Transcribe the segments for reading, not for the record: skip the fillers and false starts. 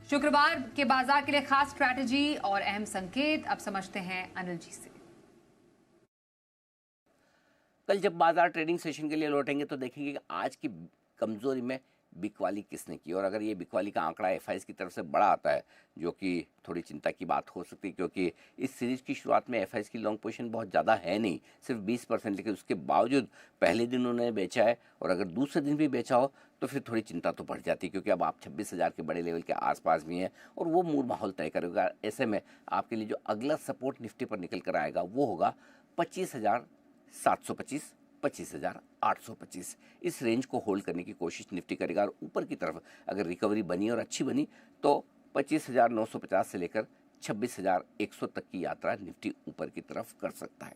शुक्रवार के बाजार के लिए खास स्ट्रैटेजी और अहम संकेत अब समझते हैं अनिल जी से। कल जब बाजार ट्रेडिंग सेशन के लिए लौटेंगे तो देखेंगे कि आज की कमजोरी में बिकवाली किसने की, और अगर ये बिकवाली का आंकड़ा एफआईज की तरफ से बड़ा आता है जो कि थोड़ी चिंता की बात हो सकती है, क्योंकि इस सीरीज की शुरुआत में एफआईज की लॉन्ग पोजीशन बहुत ज़्यादा है नहीं, सिर्फ 20%, लेकिन उसके बावजूद पहले दिन उन्होंने बेचा है और अगर दूसरे दिन भी बेचा हो तो फिर थोड़ी चिंता तो बढ़ जाती है, क्योंकि अब आप 26,000 के बड़े लेवल के आसपास भी हैं और वो मूड माहौल तय करेगा। ऐसे में आपके लिए जो अगला सपोर्ट निफ्टी पर निकल कर आएगा वो होगा 25,725, 25,825। इस रेंज को होल्ड करने की कोशिश निफ्टी करेगा और ऊपर की तरफ अगर रिकवरी बनी और अच्छी बनी तो 25,950 से लेकर 26,100 तक की यात्रा निफ्टी ऊपर की तरफ कर सकता है।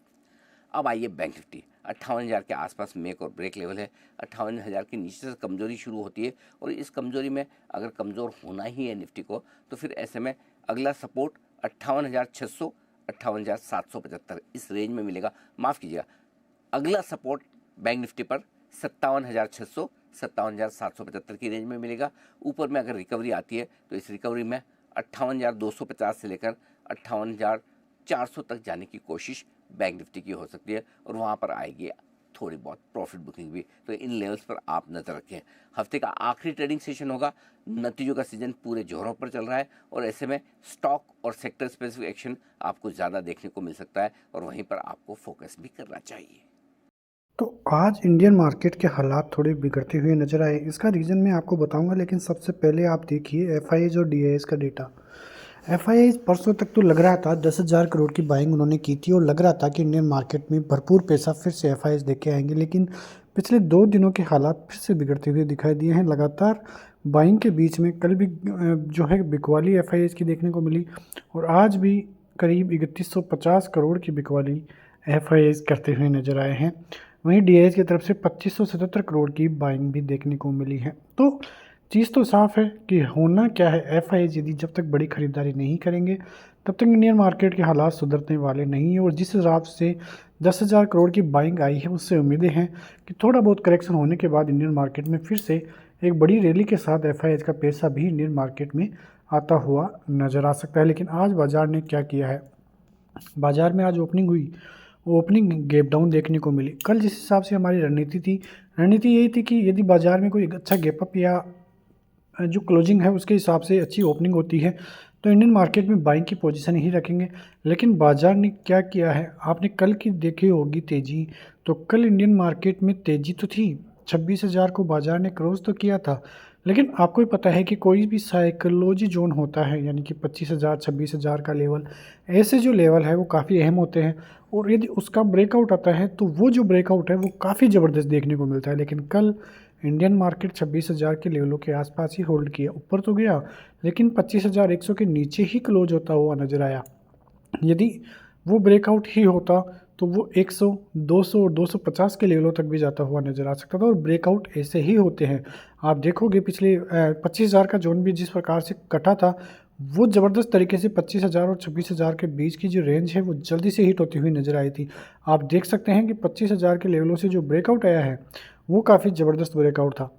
अब आइए बैंक निफ्टी 58,000 के आसपास मेक और ब्रेक लेवल है। 58,000 के नीचे से कमजोरी शुरू होती है और इस कमजोरी में अगर कमज़ोर होना ही है निफ्टी को तो फिर ऐसे में अगला सपोर्ट 58,600, 58,775 इस रेंज में मिलेगा। माफ़ कीजिएगा, अगला सपोर्ट बैंक निफ्टी पर 57,600, 57,775 की रेंज में मिलेगा। ऊपर में अगर रिकवरी आती है तो इस रिकवरी में 58,250 से लेकर 58,400 तक जाने की कोशिश बैंक निफ्टी की हो सकती है और वहाँ पर आएगी थोड़ी बहुत प्रॉफिट बुकिंग भी। तो इन लेवल्स पर आप नजर रखें। हफ्ते का आखिरी ट्रेडिंग सेशन होगा, नतीजों का सीजन पूरे जोरों पर चल रहा है और ऐसे में स्टॉक और सेक्टर स्पेसिफिक एक्शन आपको ज़्यादा देखने को मिल सकता है और वहीं पर आपको फोकस भी करना चाहिए। तो आज इंडियन मार्केट के हालात थोड़े बिगड़ते हुए नज़र आए। इसका रीज़न मैं आपको बताऊंगा, लेकिन सबसे पहले आप देखिए एफआईआईज और डीआईआईज का डेटा। एफआईआईज परसों तक तो लग रहा था 10,000 करोड़ की बाइंग उन्होंने की थी और लग रहा था कि इंडियन मार्केट में भरपूर पैसा फिर से एफआईआईज देके आएंगे, लेकिन पिछले 2 दिनों के हालात फिर से बिगड़ते हुए दिखाई दिए हैं। लगातार बाइंग के बीच में कल भी जो है बिकवाली एफआईआईज की देखने को मिली और आज भी करीब 3150 करोड़ की बिकवाली एफआईआईज करते हुए नजर आए हैं। वहीं डीआईआईज की तरफ से 2577 करोड़ की बाइंग भी देखने को मिली है। तो चीज़ तो साफ है कि होना क्या है, एफआईआईज यदि जब तक बड़ी खरीदारी नहीं करेंगे तब तक इंडियन मार्केट के हालात सुधरने वाले नहीं हैं। और जिस हिसाब से 10,000 करोड़ की बाइंग आई है उससे उम्मीदें हैं कि थोड़ा बहुत करेक्शन होने के बाद इंडियन मार्केट में फिर से एक बड़ी रैली के साथ एफआईआईज का पैसा भी इंडियन मार्केट में आता हुआ नज़र आ सकता है। लेकिन आज बाज़ार ने क्या किया है, बाज़ार में आज ओपनिंग हुई, ओपनिंग गैप डाउन देखने को मिली। कल जिस हिसाब से हमारी रणनीति यही थी कि यदि बाज़ार में कोई अच्छा गैप अप या जो क्लोजिंग है उसके हिसाब से अच्छी ओपनिंग होती है तो इंडियन मार्केट में बाइंग की पोजीशन ही रखेंगे। लेकिन बाज़ार ने क्या किया है, आपने कल की देखी होगी तेज़ी, तो कल इंडियन मार्केट में तेज़ी तो थी, 26,000 को बाज़ार ने क्रॉस तो किया था, लेकिन आपको ही पता है कि कोई भी साइकोलॉजी जोन होता है यानी कि 25,000 26,000 का लेवल, ऐसे जो लेवल है वो काफ़ी अहम होते हैं और यदि उसका ब्रेकआउट आता है तो वो जो ब्रेकआउट है वो काफ़ी ज़बरदस्त देखने को मिलता है। लेकिन कल इंडियन मार्केट 26,000 के लेवलों के आसपास ही होल्ड किया, ऊपर तो गया लेकिन 25,100 के नीचे ही क्लोज होता हुआ नज़र आया। यदि वो ब्रेकआउट ही होता तो वो 100, 200 और 250 के लेवलों तक भी जाता हुआ नज़र आ सकता था और ब्रेकआउट ऐसे ही होते हैं। आप देखोगे पिछले 25,000 का जोन भी जिस प्रकार से कटा था वो ज़बरदस्त तरीके से 25,000 और 26,000 के बीच की जो रेंज है वो जल्दी से हिट होती हुई नज़र आई थी। आप देख सकते हैं कि 25,000 के लेवलों से जो ब्रेकआउट आया है वो काफ़ी ज़बरदस्त ब्रेकआउट था।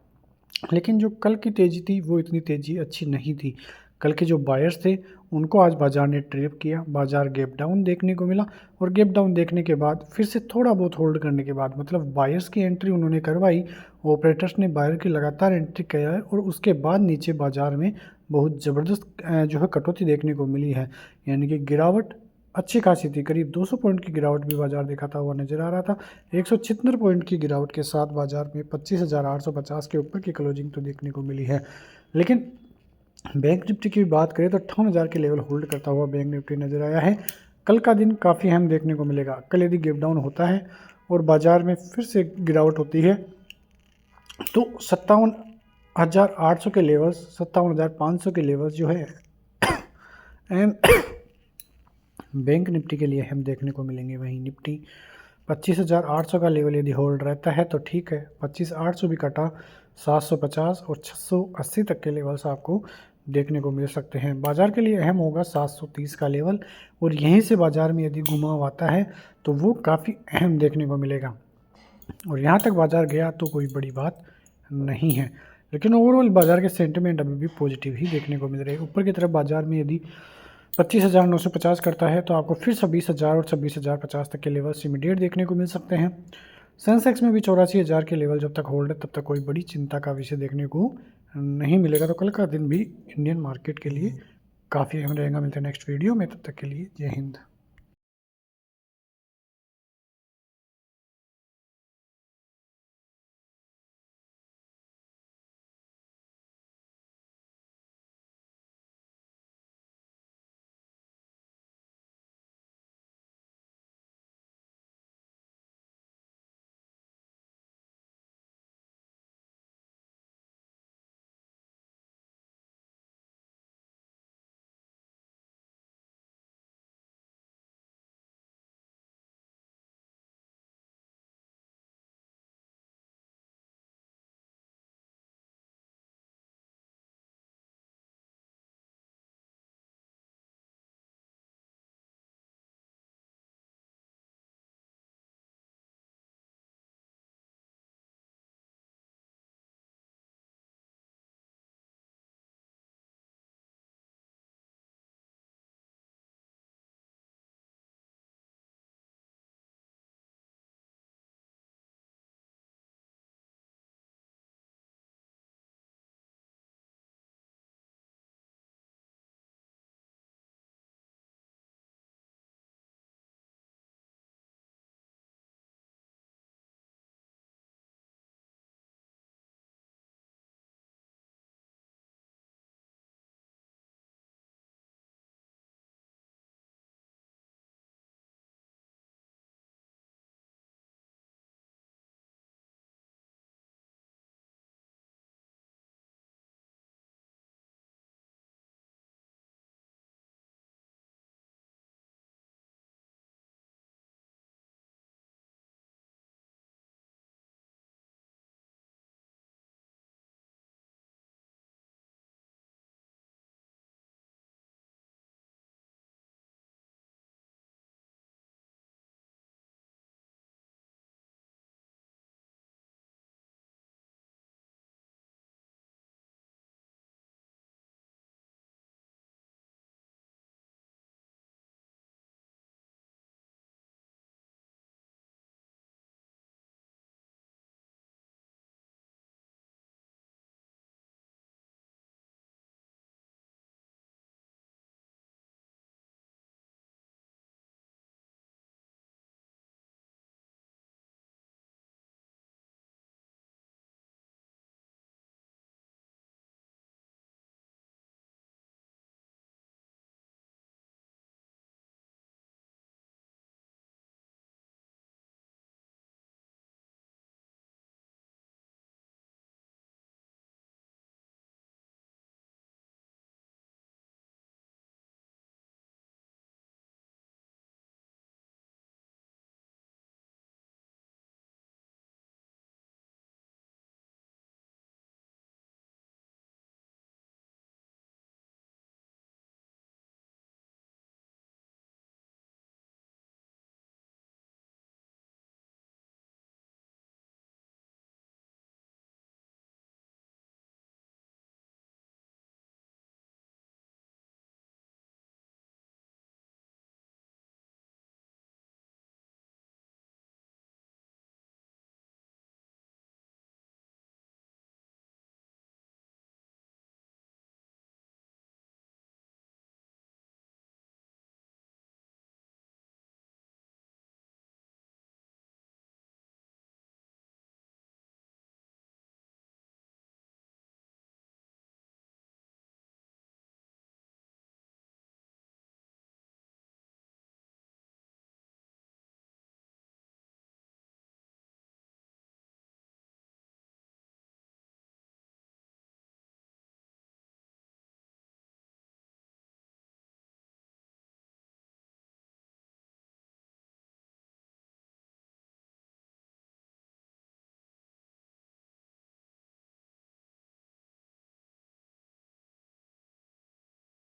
लेकिन जो कल की तेज़ी थी वो इतनी तेज़ी अच्छी नहीं थी। कल के जो बायर्स थे उनको आज बाज़ार ने ट्रैप किया, बाज़ार गैप डाउन देखने को मिला और गैप डाउन देखने के बाद फिर से थोड़ा बहुत होल्ड करने के बाद मतलब बायर्स की एंट्री उन्होंने करवाई, ऑपरेटर्स ने बायर की लगातार एंट्री किया है और उसके बाद नीचे बाज़ार में बहुत ज़बरदस्त जो है कटौती देखने को मिली है, यानी कि गिरावट अच्छी खासी थी। करीब 200 पॉइंट की गिरावट भी बाज़ार दिखाता हुआ नज़र आ रहा था। 176 पॉइंट की गिरावट के साथ बाज़ार में 25,850 के ऊपर की क्लोजिंग तो देखने को मिली है। लेकिन बैंक निफ्टी की बात करें तो 58,000 के लेवल होल्ड करता हुआ बैंक निफ्टी नज़र आया है। कल का दिन काफ़ी अहम देखने को मिलेगा। कल यदि गैप डाउन होता है और बाज़ार में फिर से गिरावट होती है तो 57,800 के लेवल्स, 57,500 के लेवल्स जो है अहम बैंक निफ्टी के लिए हम देखने को मिलेंगे। वहीं निफ्टी 25,800 का लेवल यदि होल्ड रहता है तो ठीक है, 25,800 भी कटा, 750 और 680 तक के लेवल्स आपको देखने को मिल सकते हैं। बाज़ार के लिए अहम होगा 730 का लेवल और यहीं से बाज़ार में यदि घुमाव आता है तो वो काफ़ी अहम देखने को मिलेगा और यहाँ तक बाज़ार गया तो कोई बड़ी बात नहीं है। लेकिन ओवरऑल बाजार के सेंटिमेंट अभी भी पॉजिटिव ही देखने को मिल रहे हैं। ऊपर की तरफ बाजार में यदि 25,950 करता है तो आपको फिर 26,000 और 26,050 तक के लेवल्स इमीडिएट देखने को मिल सकते हैं। सेंसेक्स में भी 84,000 के लेवल जब तक होल्ड है तब तक कोई बड़ी चिंता का विषय देखने को नहीं मिलेगा। तो कल का दिन भी इंडियन मार्केट के लिए काफ़ी अहम रहेगा। मिलते हैं नेक्स्ट वीडियो में, तब तक के लिए जय हिंद।